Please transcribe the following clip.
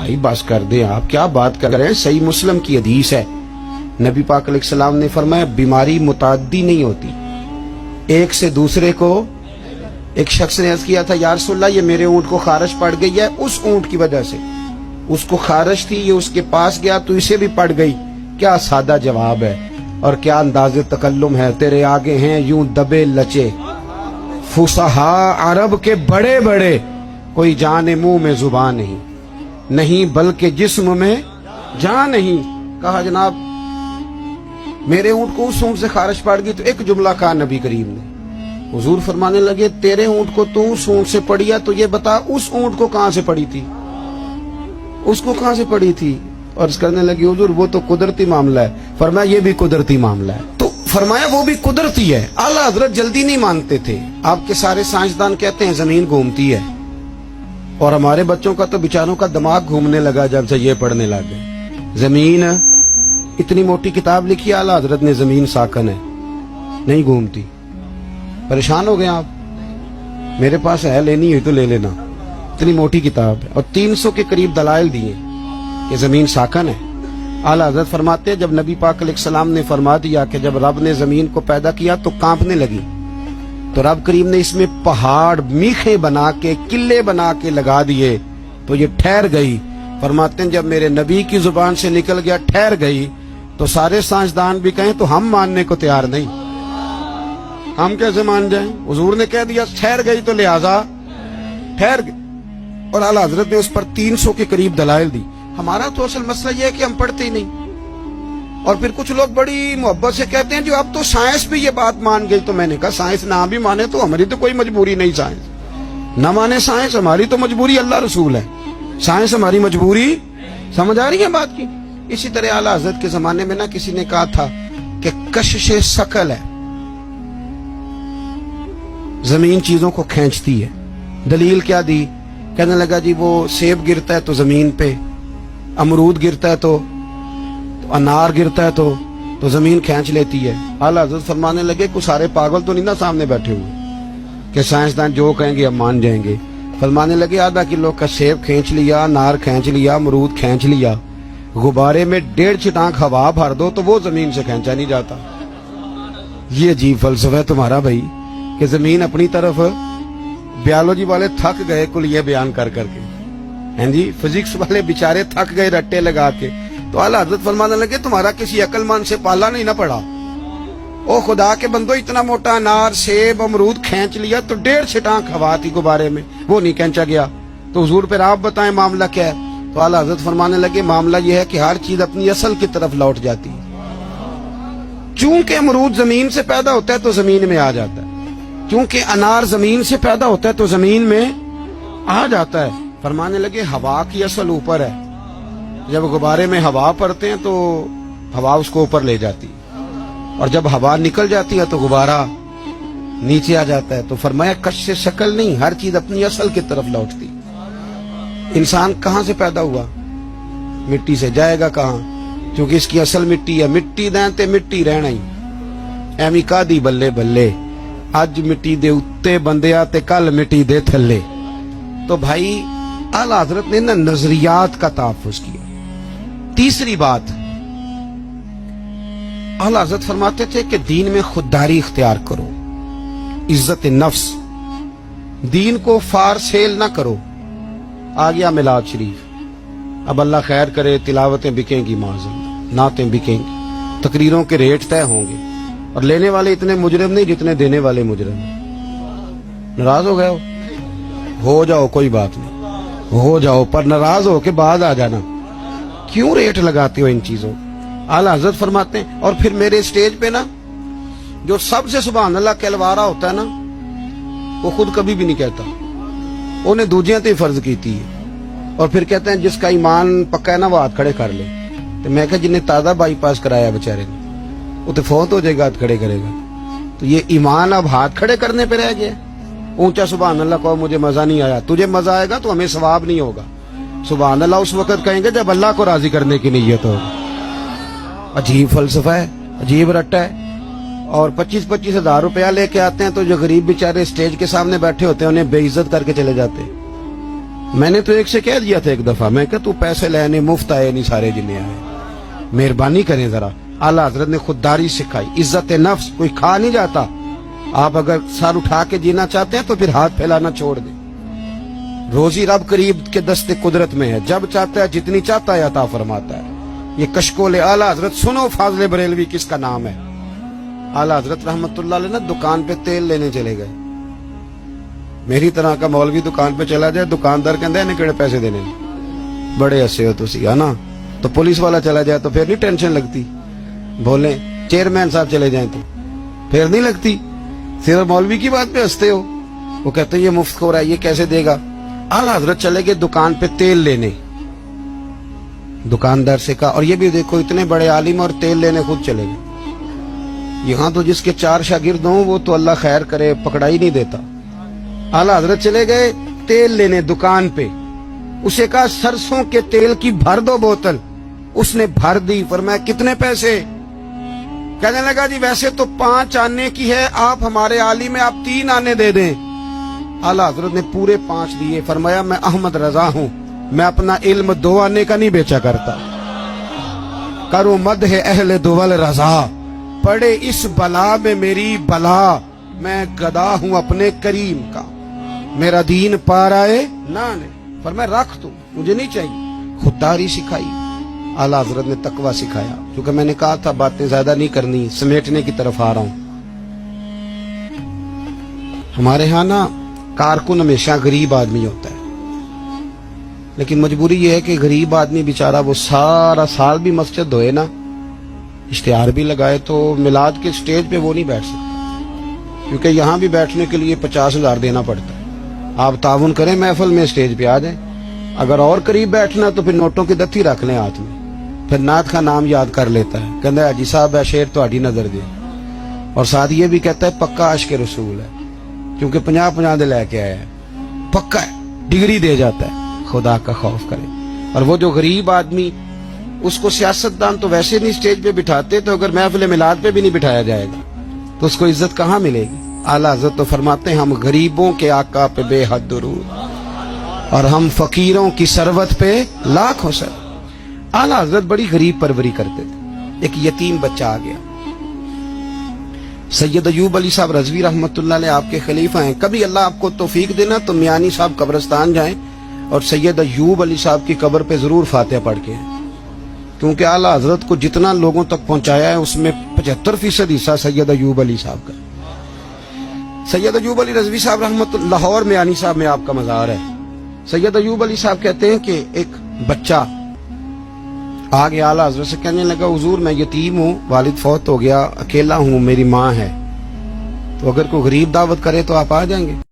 بھائی بس کر دیں، آپ کیا بات کر رہے ہیں؟ صحیح مسلم کی حدیث ہے، نبی پاک علیہ السلام نے فرمایا بیماری متعدی نہیں ہوتی، ایک سے دوسرے کو۔ ایک شخص نے عرض کیا تھا یا رسول اللہ یہ میرے اونٹ کو خارش پڑ گئی ہے اس اونٹ کی وجہ سے، اس کو خارش تھی، یہ اس کے پاس گیا تو اسے بھی پڑ گئی۔ کیا سادہ جواب ہے اور کیا انداز تکلم ہے! تیرے آگے ہیں یوں دبے لچے فصحاء عرب کے بڑے بڑے، کوئی جان منہ میں زبان نہیں بلکہ جسم میں جان نہیں۔ کہا جناب میرے اونٹ کو اس اونٹ سے خارش پڑ گئی، تو ایک جملہ کہا نبی کریم نے، حضور فرمانے لگے تیرے اونٹ کو تو اس اونٹ سے پڑی ہے، تو یہ بتا اس اونٹ کو کہاں سے پڑی تھی، اس کو کہاں سے پڑی تھی؟ اور اس کرنے لگی حضور وہ تو قدرتی معاملہ ہے۔ فرمایا یہ بھی قدرتی معاملہ ہے، تو فرمایا وہ بھی قدرتی ہے۔ اعلیٰ حضرت جلدی نہیں مانتے تھے۔ آپ کے سارے سائنسدان کہتے ہیں زمین گھومتی ہے، اور ہمارے بچوں کا تو بیچاروں کا دماغ گھومنے لگا جب سے یہ پڑھنے لگے۔ زمین اتنی موٹی کتاب لکھی اعلیٰ حضرت نے، زمین ساکن ہے نہیں گھومتی۔ پریشان ہو گئے آپ؟ میرے پاس ہے، لینی ہوئی تو لے لینا، اتنی موٹی کتاب ہے، اور 300 کے قریب دلائل دیے کہ زمین ساکن ہے۔ اعلیٰ حضرت فرماتے ہیں جب نبی پاک علیہ السلام نے فرما دیا کہ جب رب نے زمین کو پیدا کیا تو کانپنے لگی، تو رب کریم نے اس میں پہاڑ میخیں بنا کے قلعے بنا کے لگا دیے تو یہ ٹھہر گئی۔ فرماتے ہیں جب میرے نبی کی زبان سے نکل گیا ٹھہر گئی، تو سارے سائنسدان بھی کہیں تو ہم ماننے کو تیار نہیں، ہم کیسے مان جائیں؟ حضور نے کہہ دیا ٹھہر گئی تو لہذا ٹھہر گئی، اور اعلیٰ حضرت نے اس پر 300 کے قریب دلائل دی۔ ہمارا تو اصل مسئلہ یہ ہے کہ ہم پڑھتے ہی نہیں، اور پھر کچھ لوگ بڑی محبت سے کہتے ہیں جو اب تو سائنس بھی یہ بات مان گئی۔ تو میں نے کہا سائنس نہ بھی مانے تو ہماری تو کوئی مجبوری نہیں، سائنس نہ مانے سائنس ہماری تو مجبوری اللہ رسول ہے، سائنس ہماری مجبوری۔ سمجھ آ رہی ہے بات کی؟ اسی طرح اعلیٰ حضرت کے زمانے میں کسی نے کہا تھا کہ کشش ثقل ہے، زمین چیزوں کو کھینچتی ہے۔ دلیل کیا دی؟ کہنے لگا جی وہ سیب گرتا ہے تو زمین پہ، امرود گرتا ہے تو انار گرتا ہے تو زمین کھینچ لیتی ہے۔ اعلیٰ حضرت فرمانے لگے کوئی سارے پاگل تو نہیں نا سامنے بیٹھے ہوئے کہ سائنسدان جو کہیں گے ہم مان جائیں گے۔ فرمانے لگے آدھا کلو کا سیب کھینچ لیا، انار کھینچ لیا، امرود کھینچ لیا، غبارے میں 1.5 چھٹانک ہوا بھر دو تو وہ زمین سے کھینچا نہیں جاتا۔ یہ عجیب فلسفہ ہے تمہارا بھائی کہ زمین اپنی طرف، بیالوجی والے تھک گئے کلیے بیان کر کے، ہیں جی فزکس والے بیچارے تھک گئے رٹے لگا کے۔ تو اعلیٰ حضرت فرمانے لگے تمہارا کسی عقل مند سے پالا نہیں نہ پڑا، او خدا کے بندو اتنا موٹا انار سیب امرود کھینچ لیا تو 1.5 چھٹانک ہوا تھی غبارے میں، وہ نہیں کھینچا گیا۔ تو حضور پھر آپ بتائیں معاملہ کیا ہے؟ تو اعلیٰ حضرت فرمانے لگے معاملہ یہ ہے کہ ہر چیز اپنی اصل کی طرف لوٹ جاتی ہے۔ چونکہ امرود زمین سے پیدا ہوتا ہے تو زمین میں آ جاتا ہے، چونکہ انار زمین سے پیدا ہوتا ہے تو زمین میں آ جاتا ہے۔ فرمانے لگے ہوا کی اصل اوپر ہے، جب غبارے میں ہوا پڑتے ہیں تو ہوا اس کو اوپر لے جاتی ہے، اور جب ہوا نکل جاتی ہے تو غبارہ نیچے آ جاتا ہے۔ تو فرمایا کش سے شکل نہیں، ہر چیز اپنی اصل کی طرف لوٹتی۔ انسان کہاں سے پیدا ہوا؟ مٹی سے، جائے گا کہاں؟ کیونکہ اس کی اصل مٹی ہے، مٹی دیں تے مٹی رہنا ہی ایویں کا دی بلے بلے، اج مٹی دے اتے بندیا تے کل مٹی دے تھلے۔ تو بھائی اعلیٰ حضرت نے نظریات کا تحفظ کیا۔ تیسری بات، اعلیٰ حضرت فرماتے تھے کہ دین میں خودداری اختیار کرو، عزت نفس، دین کو فار سیل نہ کرو۔ آ گیا میلاد شریف، اب اللہ خیر کرے تلاوتیں بکیں گی، معذرت نعتیں بکیں گی، تقریروں کے ریٹ طے ہوں گے، اور لینے والے اتنے مجرم نہیں جتنے دینے والے مجرم ہیں۔ ناراض ہو گئے ہو جاؤ، کوئی بات نہیں، ہو جاؤ، پر ناراض ہو کے بعد آ جانا، کیوں ریٹ لگاتے ہو ان چیزوں؟ اعلیٰ حضرت فرماتے ہیں اور پھر میرے سٹیج پہ نا جو سب سے سبحان اللہ کہلوارا ہوتا ہے نا، وہ خود کبھی بھی نہیں کہتا، انہیں دوجیاں تے فرض کیتی ہے، اور پھر کہتے ہیں جس کا ایمان پکا ہے نا وہ ہاتھ کھڑے کر لے۔ تو میں کہا جنہیں تازہ بائی پاس کرایا بیچارے نے، وہ تو فوت ہو جائے گا ہاتھ کھڑے کرے گا، تو یہ ایمان اب ہاتھ کھڑے کرنے پہ رہ گیا۔ اونچا سبحان اللہ کہو مجھے مزہ نہیں آیا، تجھے مزہ آئے گا تو ہمیں ثواب نہیں ہوگا۔ سبحان اللہ اس وقت کہیں گے جب اللہ کو راضی کرنے کی نیت ہوگی۔ عجیب فلسفہ ہے، عجیب رٹا ہے، اور 25-25 ہزار روپیہ لے کے آتے ہیں تو جو غریب بیچارے اسٹیج کے سامنے بیٹھے ہوتے ہیں انہیں بے عزت کر کے چلے جاتے ہیں۔ میں نے تو ایک سے کہہ دیا تھا ایک دفعہ, میں کہ تو پیسے لینے مفت آئے نہیں سارے جنے آئے, مہربانی کریں ذرا. اعلیٰ حضرت نے خودداری سکھائی, عزت نفس, کوئی کھا نہیں جاتا. آپ اگر سر اٹھا کے جینا چاہتے ہیں تو پھر ہاتھ پھیلانا چھوڑ دیں. روزی رب قریب کے دست قدرت میں ہے, جب چاہتا ہے جتنی چاہتا ہے عطا فرماتا ہے. یہ کشکول اعلیٰ حضرت سنو, فاضل بریلوی کس کا نام ہے. اعلیٰ حضرت رحمت اللہ علیہ نا دکان پہ تیل لینے چلے گئے. میری طرح کا مولوی دکان پہ چلا جائے, دکاندار کہندے ہیں کیڑے پیسے دینے, بڑے ہسے ہو تسی ہے نا. تو پولیس والا چلا جائے تو پھر نہیں ٹینشن لگتی. بولیں چیئرمین صاحب چلے جائیں تو پھر نہیں لگتی. صرف مولوی کی بات پہ ہنستے ہو. وہ کہتے ہیں یہ مفت خور ہے, یہ کیسے دے گا. اعلیٰ حضرت چلے گئے دکان پہ تیل لینے. دکاندار سے کہا, اور یہ بھی دیکھو اتنے بڑے عالم اور تیل لینے خود چلے گئے. یہاں تو جس کے 4 شاگرد ہوں وہ تو اللہ خیر کرے پکڑا ہی نہیں دیتا. اعلیٰ حضرت چلے گئے تیل لینے دکان پہ. اسے کہا سرسوں کے تیل کی بھر دو بوتل. اس نے بھر دی. فرمایا کتنے پیسے. کہنے لگا جی ویسے تو 5 آنے کی ہے, آپ ہمارے عالم میں آپ 3 آنے دے دیں. اعلیٰ حضرت نے پورے 5 دیے. فرمایا میں احمد رضا ہوں, میں اپنا علم 2 آنے کا نہیں بیچا کرتا. کرو مدح اہل دول رضا, پڑے اس بلا میں میری بلا. میں گدا ہوں اپنے کریم کا, میرا دین پار آئے نہ آنے. فرمایا رکھ تو, مجھے نہیں چاہیے. خودداری سکھائی. اعلیٰ حضرت نے تقوی سکھایا. کیونکہ میں نے کہا تھا باتیں زیادہ نہیں کرنی, سمیٹنے کی طرف آ رہا ہوں. ہمارے ہاں نا کارکن ہمیشہ غریب آدمی ہوتا ہے, لیکن مجبوری یہ ہے کہ غریب آدمی بیچارہ وہ سارا سال بھی مسجد دھوئے نا, اشتہار بھی لگائے, تو میلاد کے سٹیج پہ وہ نہیں بیٹھ سکتا. کیونکہ یہاں بھی بیٹھنے کے لیے 50,000 دینا پڑتا ہے. آپ تعاون کریں محفل میں سٹیج پہ آ جائیں. اگر اور قریب بیٹھنا تو پھر نوٹوں کی دتھی رکھ لیں ہاتھ میں. پھر نعت کا نام یاد کر لیتا ہے, کہتا ہے حاجی صاحب ہے شیر تہاڈی نظر دے. اور ساتھ یہ بھی کہتا ہے پکا عاشق رسول ہے, کیونکہ 50 دے لے کے آیا ہے, پکا ہے, ڈگری دے جاتا ہے. خدا کا خوف کرے. اور وہ جو غریب آدمی, اس کو سیاستدان تو ویسے نہیں سٹیج پہ بٹھاتے, تو اگر محفل میلاد پہ بھی نہیں بٹھایا جائے گا تو اس کو عزت کہاں ملے گی. اعلیٰ حضرت تو فرماتے ہیں ہم غریبوں کے آقا پہ بے حد درود, اور ہم فقیروں کی ثروت پہ لاکھوں سر. اعلیٰ حضرت بڑی غریب پروری کرتے تھے. ایک یتیم بچہ آ گیا. سید ایوب علی صاحب رضوی رحمت اللہ علیہ آپ کے خلیفہ ہیں. کبھی اللہ آپ کو توفیق دینا تو میانی صاحب قبرستان جائیں اور سید ایوب علی صاحب کی قبر پہ ضرور فاتحہ پڑھ کے ہیں, کیونکہ اعلیٰ حضرت کو جتنا لوگوں تک پہنچایا ہے اس میں 75% حصہ سید ایوب علی صاحب کا. سید ایوب علی رضوی صاحب رحمت اللہ, لاہور میانی صاحب میں آپ کا مزار ہے. سید ایوب علی صاحب کہتے ہیں کہ ایک بچہ آگے اعلیٰ حضرت سے کہنے لگا حضور میں یتیم ہوں, والد فوت ہو گیا, اکیلا ہوں, میری ماں ہے, تو اگر کوئی غریب دعوت کرے تو آپ آ جائیں گے.